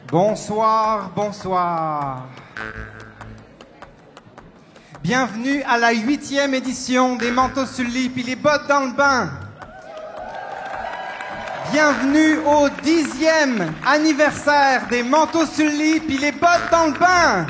Bonsoir, bonsoir. Bienvenue à la 8e édition des manteaux sur le lit puis les bottes dans le bain. Bienvenue au 10e anniversaire des manteaux sur le lit puis les bottes dans le bain.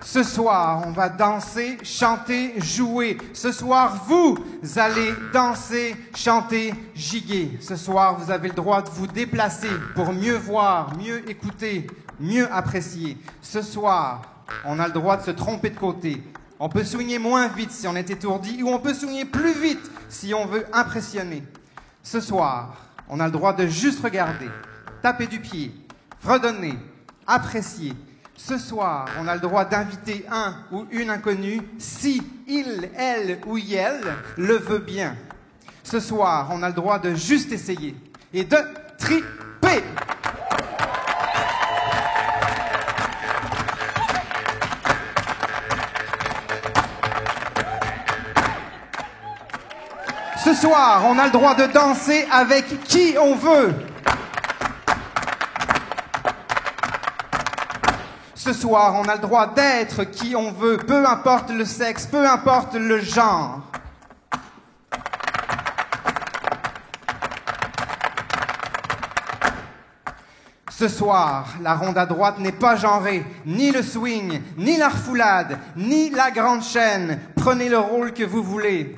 Ce soir, on va danser, chanter, jouer. Ce soir, vous allez danser, chanter, giguer. Ce soir, vous avez le droit de vous déplacer pour mieux voir, mieux écouter, mieux apprécier. Ce soir, on a le droit de se tromper de côté. On peut swinguer moins vite si on est étourdi ou on peut swinguer plus vite si on veut impressionner. Ce soir, on a le droit de juste regarder, taper du pied, fredonner, apprécier. Ce soir, on a le droit d'inviter un ou une inconnue si il, elle ou elle le veut bien. Ce soir, on a le droit de juste essayer et de triper. Ce soir, on a le droit de danser avec qui on veut. Ce soir, on a le droit d'être qui on veut, peu importe le sexe, peu importe le genre. Ce soir, la ronde à droite n'est pas genrée, ni le swing, ni la refoulade, ni la grande chaîne. Prenez le rôle que vous voulez.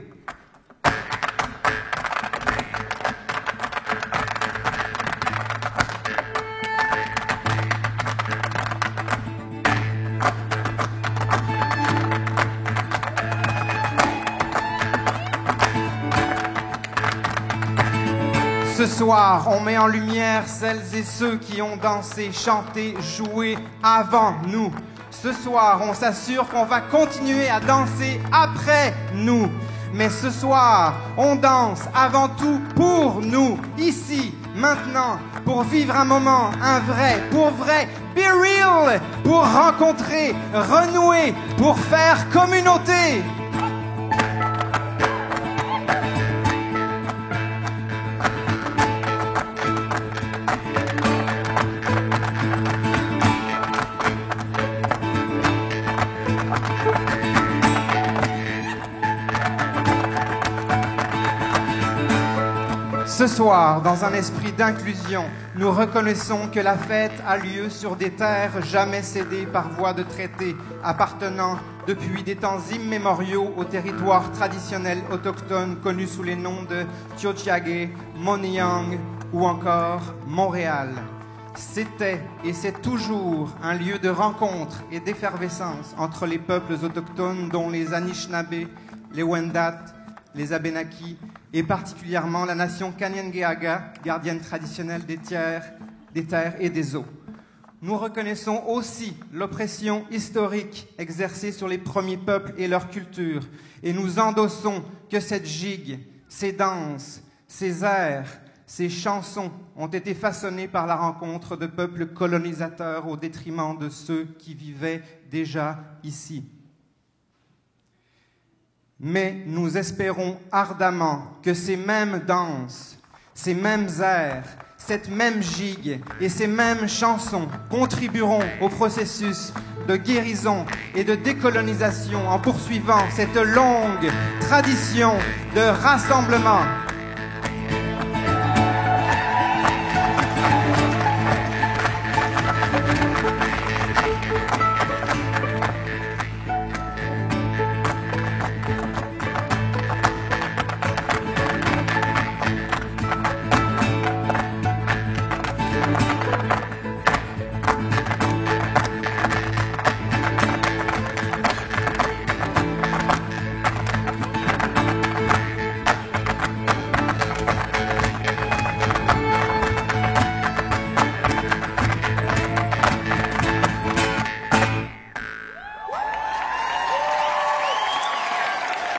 Ce soir, on met en lumière celles et ceux qui ont dansé, chanté, joué avant nous. Ce soir, on s'assure qu'on va continuer à danser après nous. Mais ce soir, on danse avant tout pour nous, ici, maintenant, pour vivre un moment, un vrai, pour vrai, be real, pour rencontrer, renouer, pour faire communauté. Ce soir, dans un esprit d'inclusion, nous reconnaissons que la fête a lieu sur des terres jamais cédées par voie de traité, appartenant depuis des temps immémoriaux aux territoires traditionnels autochtones connus sous les noms de Tiohtià:ke, Moneiyang ou encore Montréal. C'était et c'est toujours un lieu de rencontre et d'effervescence entre les peuples autochtones dont les Anishinaabe, les Wendat, les Abénaquis et particulièrement la nation Kanien'kehá:ka, gardienne traditionnelle des terres et des eaux. Nous reconnaissons aussi l'oppression historique exercée sur les premiers peuples et leur culture, et nous endossons que cette gigue, ces danses, ces airs, ces chansons ont été façonnés par la rencontre de peuples colonisateurs au détriment de ceux qui vivaient déjà ici. Mais nous espérons ardemment que ces mêmes danses, ces mêmes airs, cette même gigue et ces mêmes chansons contribueront au processus de guérison et de décolonisation en poursuivant cette longue tradition de rassemblement.